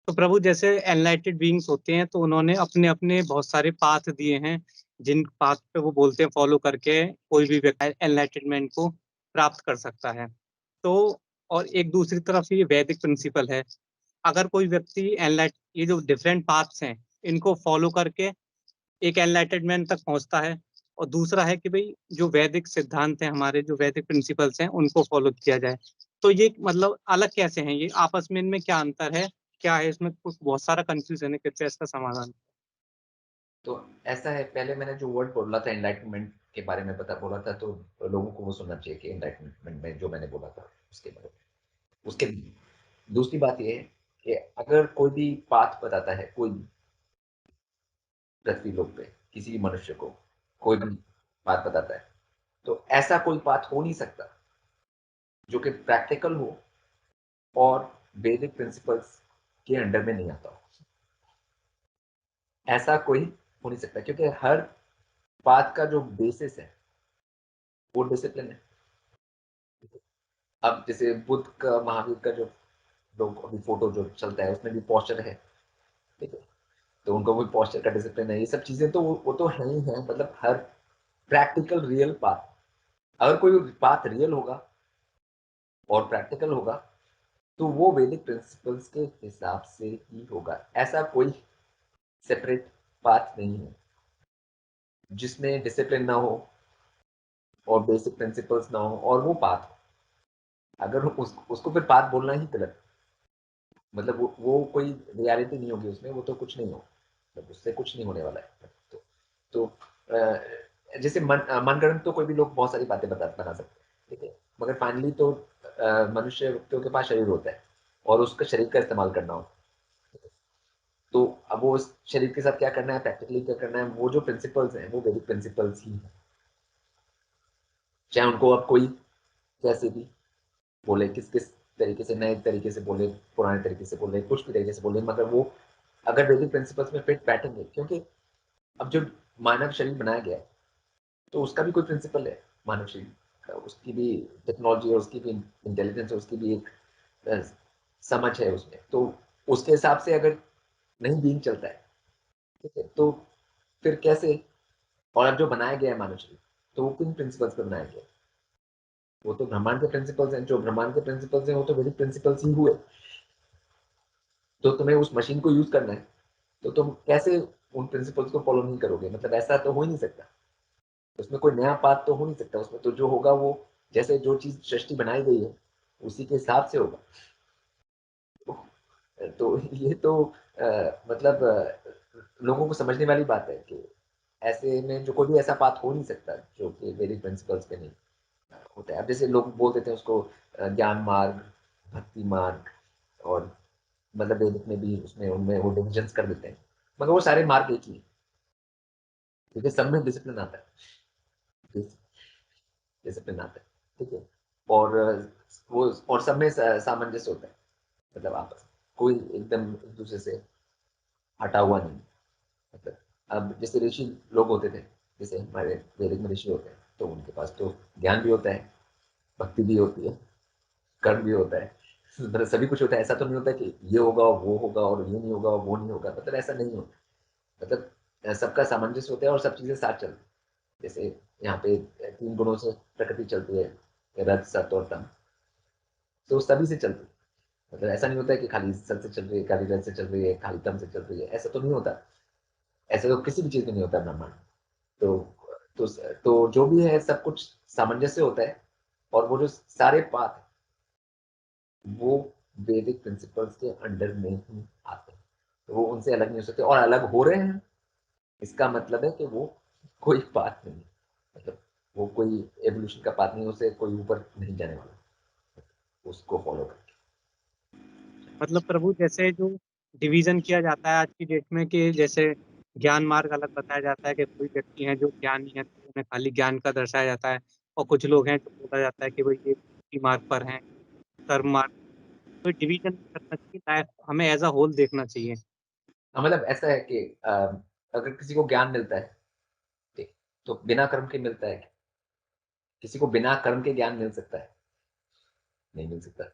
तो प्रभु जैसे एनलाइटेड बीइंग्स होते हैं तो उन्होंने अपने अपने बहुत सारे पाथ दिए हैं, जिन पाथ पे वो बोलते हैं फॉलो करके कोई भी व्यक्ति एनलाइटनमेंट को प्राप्त कर सकता है। तो और एक दूसरी तरफ ये वैदिक प्रिंसिपल है, अगर कोई व्यक्ति एनलाइट ये जो डिफरेंट पाथ्स हैं इनको फॉलो करके एक एनलाइटनमेंट तक पहुंचता है, और दूसरा है कि भाई जो वैदिक सिद्धांत हैं, हमारे जो वैदिक प्रिंसिपल्स हैं उनको फॉलो किया जाए। तो ये मतलब अलग कैसे हैं ये आपस में, इनमें क्या अंतर है, क्या है इसमें, कुछ बहुत सारा कंफ्यूजन है, कृपया इसका समाधान। तो ऐसा है, पहले मैंने जो वर्ड बोला था एनलाइटमेंट के बारे में बोला था, तो लोगों को वो सुनना चाहिए कि एनलाइटमेंट में जो मैंने बोला था उसके बारे में। उसके दूसरी बात ये है कि अगर कोई भी पाथ बताता है, कोई पृथ्वी लोक पे किसी भी मनुष्य को कोई भी बात बताता है, तो ऐसा कोई पाथ हो नहीं सकता जो कि प्रैक्टिकल हो और वैदिक प्रिंसिपल्स के अंडर में नहीं आता हो। ऐसा कोई हो नहीं सकता, क्योंकि हर पाथ का जो बेसिस है वो डिसिप्लिन है। अब जैसे बुद्ध का, महावीर का जो लोग अभी फोटो जो चलता है उसमें भी पोस्चर है, ठीक है, तो उनको भी पोस्चर का डिसिप्लिन है। ये सब चीजें तो वो तो है ही है, मतलब हर प्रैक्टिकल रियल पाथ, अगर कोई पाथ रियल होगा और प्रैक्टिकल होगा तो वो वैदिक प्रिंसिपल्स के हिसाब से ही होगा। ऐसा कोई सेपरेट पाथ नहीं है जिसमें डिसिप्लिन ना हो और बेसिक प्रिंसिपल्स ना हो और वो पाथ हो। अगर उसको फिर पाथ बोलना ही गलत, मतलब वो कोई रियलिटी नहीं होगी उसमें, वो तो कुछ नहीं हो, मतलब उससे कुछ नहीं होने वाला है। तो जैसे मनगढ़ंत तो कोई भी लोग बहुत सारी बातें बना सकते हैं, ठीक है, मगर फाइनली तो मनुष्य व्यक्तियों के पास शरीर होता है और उसका शरीर का इस्तेमाल करना हो। तो अब वो उस शरीर के साथ क्या करना है, प्रैक्टिकली क्या करना है, वो जो प्रिंसिपल्स हैं वो वैदिक प्रिंसिपल्स ही हैं। चाहे उनको अब कोई कैसे भी बोले, किस किस तरीके से, नए तरीके से बोले, पुराने तरीके से बोले, कुछ भी तरीके से बोले, मगर वो अगर वैदिक प्रिंसिपल्स में फिट बैठेंगे, क्योंकि अब जो मानव शरीर बनाया गया है तो उसका भी कोई प्रिंसिपल है, मानव शरीर का, उसकी भी टेक्नोलॉजी और उसकी भी इंटेलिजेंस और उसकी भी एक अ, समझ है उसमें, तो उसके हिसाब से अगर नहीं बीइंग चलता है, ठीक है, तो फिर कैसे। और अब जो बनाया गया है मानव शरीर, तो वो किन प्रिंसिपल्स पर बनाया गया है? वो तो ब्रह्मांड के प्रिंसिपल्स हैं, जो ब्रह्मांड के प्रिंसिपल्स हैं वो तो वैदिक प्रिंसिपल्स ही हुए। तो तुम्हें उस मशीन को यूज करना है, तो तुम कैसे उन प्रिंसिपल्स को फॉलो नहीं करोगे? मतलब ऐसा तो हो ही नहीं सकता, उसमें कोई नया पाथ तो हो नहीं सकता। उसमें तो जो होगा वो, जैसे जो चीज सृष्टि बनाई गई है उसी के हिसाब से होगा। तो ये तो मतलब लोगों को समझने वाली बात है कि ऐसे में जो कोई भी ऐसा पाथ हो नहीं सकता जो कि वैदिक प्रिंसिपल्स पे नहीं होता है। अब जैसे लोग बोल देते हैं उसको ज्ञान मार्ग, भक्ति मार्ग, और मतलब वैदिक में भी उसमें उनमें वो डिविजन्स कर देते हैं, मगर वो सारे मार्ग एक ही है, क्योंकि सब में डिसिप्लिन आता है, डिसिप्लिन आता है, ठीक है। और वो और सब में सामंजस्य होता है, मतलब आपस में कोई एकदम एक दूसरे से हटा हुआ नहीं। मतलब अब जैसे ऋषि लोग होते थे, जैसे हमारे वैदिक में ऋषि होते हैं, तो उनके पास तो ज्ञान भी होता है, भक्ति भी होती है, कर्म भी होता है, मतलब सभी कुछ होता है। ऐसा तो नहीं होता कि ये होगा वो होगा और ये नहीं होगा वो नहीं होगा, मतलब ऐसा नहीं होता। मतलब सबका सामंजस्य होता है और सब चीजें साथ चलती हैं। जैसे यहाँ पे 3 गुणों से प्रकृति चलती है, रज सत्व और तम, तो सभी से चलती है। मतलब ऐसा नहीं होता है कि खाली सत से चल रही है, खाली रज से चल रही है, खाली तम से चल रही है, ऐसा तो नहीं होता। ऐसा तो किसी भी चीज में नहीं होता ब्रह्मांड। तो तो जो भी है सब कुछ सामंजस्य होता है। और वो जो सारे पाठ वो वैदिक प्रिंसिपल्स के अंडर में ही आते हैं, तो वो उनसे अलग नहीं हो सकते। और अलग हो रहे हैं इसका मतलब है कि वो कोई बात नहीं, मतलब वो कोई एवोल्यूशन का पाथ नहीं, उसे कोई ऊपर नहीं जाने वाला उसको फॉलो करके। मतलब प्रभु जैसे जो डिवीजन किया जाता है आज की डेट में, कि जैसे ज्ञान मार्ग अलग बताया जाता है कि कोई व्यक्ति है जो ज्ञानी है तो उन्हें खाली ज्ञान का दर्शाया जाता है, और कुछ लोग हैं जो बोला जाता है कि भाई ये भक्ति मार्ग पर हैं, कर्म मार्ग। तो डिवीजन करना चाहिए, हमें एज अ होल देखना चाहिए। मतलब ऐसा है कि अगर किसी को ज्ञान मिलता है, ठीक, तो बिना कर्म के मिलता है क्या? किसी को बिना कर्म के ज्ञान मिल सकता है? नहीं मिल सकता।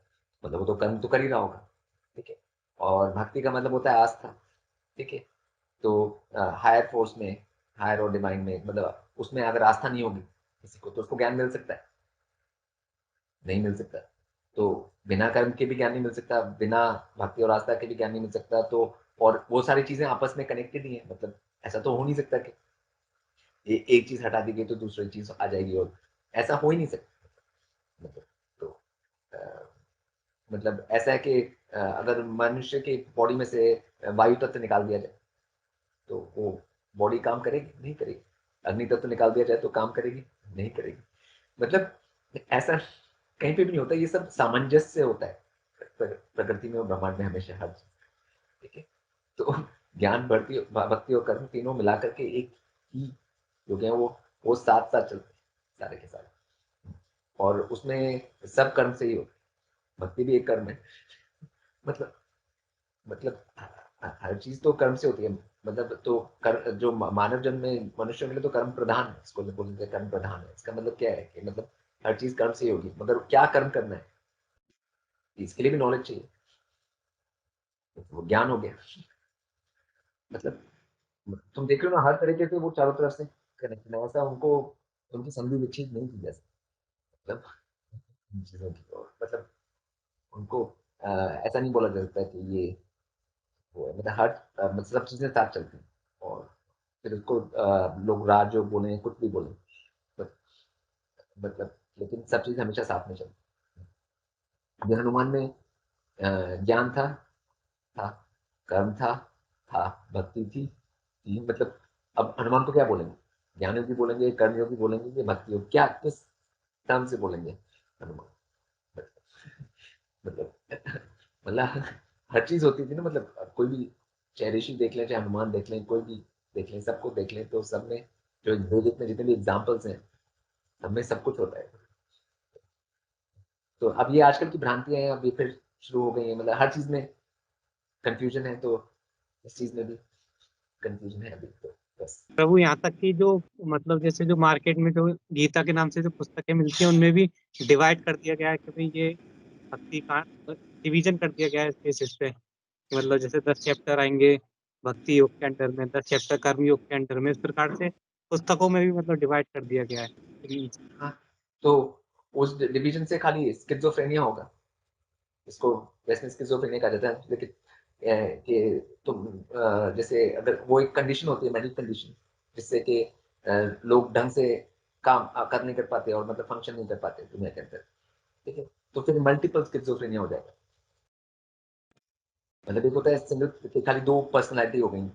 मतलब वो तो कर्म तो कर ही रहा होगा, ठीक है। और भक्ति का मतलब होता है आस्था, ठीक है? तो हायर फोर्स में, हायर और डिवाइन में, मतलब उसमें अगर आस्था नहीं होगी किसी को, तो उसको ज्ञान मिल सकता है? नहीं मिल सकता। तो बिना कर्म के भी ज्ञान नहीं मिल सकता, बिना भक्ति और आस्था के भी ज्ञान नहीं मिल सकता। तो और वो सारी चीजें आपस में कनेक्टेड ही है, मतलब ऐसा तो हो नहीं सकता कि एक चीज हटा दी गई तो दूसरी चीज आ जाएगी, और ऐसा हो ही नहीं सकता। मतलब तो अ, मतलब ऐसा है कि अगर मनुष्य के बॉडी में से वायु तत्व निकाल दिया जाए तो वो बॉडी काम करेगी? नहीं करेगी। अग्नि तत्व निकाल दिया जाए तो काम करेगी? नहीं करेगी। मतलब ऐसा कहीं पे भी नहीं होता, ये सब सामंजस्य होता है प्रकृति में और ब्रह्मांड में हमेशा, हर चीज, ठीक है? तो ज्ञान, भक्ति भक्ति और कर्म तीनों मिलाकर के एक ही जो है वो साथ साथ चलते हैं सारे के सारे, और उसमें सब कर्म से ही होता है। भक्ति भी एक कर्म है। मतलब मतलब हर चीज तो कर्म से होती है। मतलब तो कर्म जो मानव जन्म में मनुष्य मिले तो कर्म प्रधान है, इसको बोलते हैं कर्म प्रधान है। इसका मतलब क्या है कि मतलब हर चीज कर्म से ही होगी, मगर क्या कर्म करना है इसके लिए भी नॉलेज चाहिए। वो ज्ञान हो गया। मतलब तुम देख रहे हो ना, हर तरीके से वो चारों तरफ से कनेक्टेड है। ऐसा उनको उनकी संधि विच्छेद नहीं की जा सकती, मतलब इन चीजों की। और मतलब उनको ऐसा नहीं बोला जा सकता कि ये वो है। मतलब हर मतलब सब चीजें साथ चलती हैं, और फिर उसको लोग राज जो बोले कुछ भी बोले, बट मतलब लेकिन सब चीजें हमेशा साथ में चलती। अभी हनुमान में ज्ञान था, कर्म था, भक्ति थी। मतलब अब हनुमान को क्या बोलेंगे? ज्ञान योगी बोलेंगे, कर्म योगी बोलेंगे, कि भक्ति योगी, क्या किस टर्म से बोलेंगे हनुमान? मतलब मतलब हर चीज होती थी ना। मतलब अब कोई भी, चाहे ऋषि देख लें, चाहे हनुमान देख लें, कोई भी देख लें, सबको देख लें, तो सब में जो वेदिक में जितने भी एग्जाम्पल्स हैं, सब में सब कुछ होता है। तो अब ये आजकल की भ्रांतियां हैं, अब ये फिर शुरू हो गई है। मतलब हर चीज में कंफ्यूजन है, तो इस चीज में भी कंफ्यूजन है अभी तो, बस। प्रभु यहाँ तक कि जो मतलब जैसे जो मार्केट में जो गीता के नाम से जो पुस्तकें मिलती हैं उनमें भी डिवाइड कर दिया गया है कि भाई ये भक्ति का डिवीजन कर दिया गया है इस बेसिस पे कि मतलब जैसे 10 चैप्टर आएंगे भक्ति योग के अंडर में, 10 चैप्टर कर्म योग के अंडर में, इस प्रकार से पुस्तकों में भी मतलब डिवाइड कर दिया गया है। हाँ, तो उस डिवीजन से खाली स्किज़ोफ्रेनिया होगा, इसको वैसे स्किज़ोफ्रेनिया कहा जाता है। लेकिन कि तुम जैसे अगर वो एक कंडीशन होती है, मेडिकल कंडीशन, जिससे कि लोग ढंग से काम कर नहीं कर पाते, और मतलब फंक्शन नहीं कर पाते दुनिया के अंदर, ठीक है? तो फिर मल्टीपल स्किज़ोफ्रेनिया हो जाएगा। मतलब एक होता है सिंगल, खाली दो पर्सनैलिटी हो गई,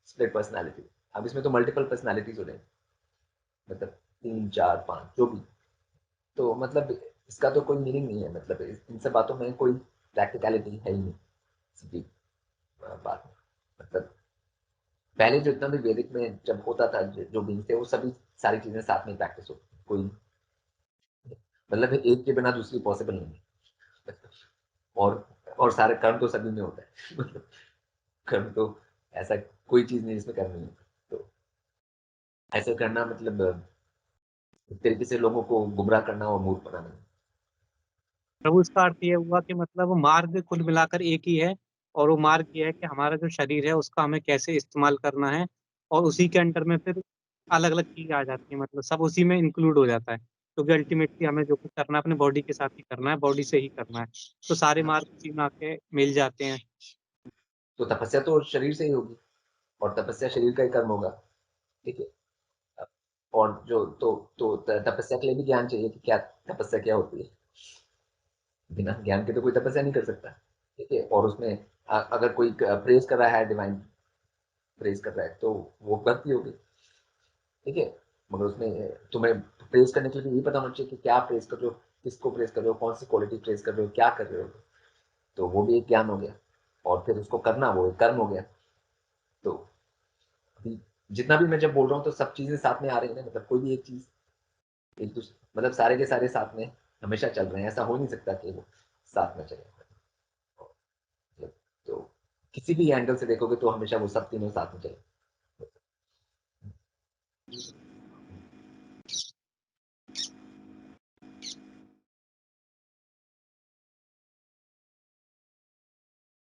स्प्लिट पर्सनैलिटी। अब इसमें तो मल्टीपल पर्सनैलिटीज हो जाएंगी, मतलब 3 4 5 जो भी। तो मतलब इसका तो कोई मीनिंग नहीं है। मतलब इन सब बातों में कोई प्रैक्टिकलिटी है ही नहीं, सीधी बात है। मतलब पहले जो इतना भी वैदिक में जब होता था, जो भी थे वो सभी सारी चीजें साथ में प्रैक्टिस होती थी। कोई मतलब एक के बिना दूसरी पॉसिबल नहीं है। और और सारे कर्म तो सभी में होता है। मतलब कर्म तो ऐसा कोई चीज नहीं जिसमें कर्म नहीं होता। तो ऐसे करना मतलब एक तरीके से लोगों को गुमराह करना और मूर्ख बनाना। प्रभु इसका अर्थ ये हुआ कि मतलब मार्ग कुल मिलाकर एक ही है, और वो मार्ग ये है कि हमारा जो शरीर है उसका हमें कैसे इस्तेमाल करना है, और उसी के अंडर में फिर अलग अलग चीजें आ जाती हैं, मतलब सब उसी में इंक्लूड हो जाता है, क्योंकि अल्टीमेटली हमें जो कुछ करना है अपने बॉडी के साथ ही करना है, बॉडी से ही करना है, तो सारे मार्ग उसी में आके मिल जाते हैं। तो तपस्या तो शरीर से ही होगी, और तपस्या शरीर का ही कर्म होगा, ठीक है? और जो तपस्या के लिए भी ज्ञान चाहिए कि क्या तपस्या क्या होती है। बिना ज्ञान के तो कोई तपस्या नहीं कर सकता, ठीक है? और उसमें अगर कोई प्रेज कर रहा है, डिवाइन प्रेज कर रहा है, तो वो भक्ति होगी, ठीक है? मगर उसमें तुम्हें प्रेज करने के लिए ये पता होना चाहिए कि क्या प्रेज कर रहे हो, किसको प्रेज कर रहे हो, कौन सी क्वालिटी प्रेज कर रहे हो, क्या कर रहे हो। तो वो भी एक ज्ञान हो गया, और फिर उसको करना वो एक कर्म हो गया। तो अभी जितना भी मैं जब बोल रहा हूँ, तो सब चीजें साथ में आ रही है ना। मतलब कोई भी एक चीज एक दूसरे, मतलब सारे के सारे साथ में हमेशा चल रहे हैं। ऐसा हो नहीं सकता कि वो साथ में चले। मतलब तो किसी भी एंगल से देखोगे तो हमेशा वो सब तीनों साथ में चले।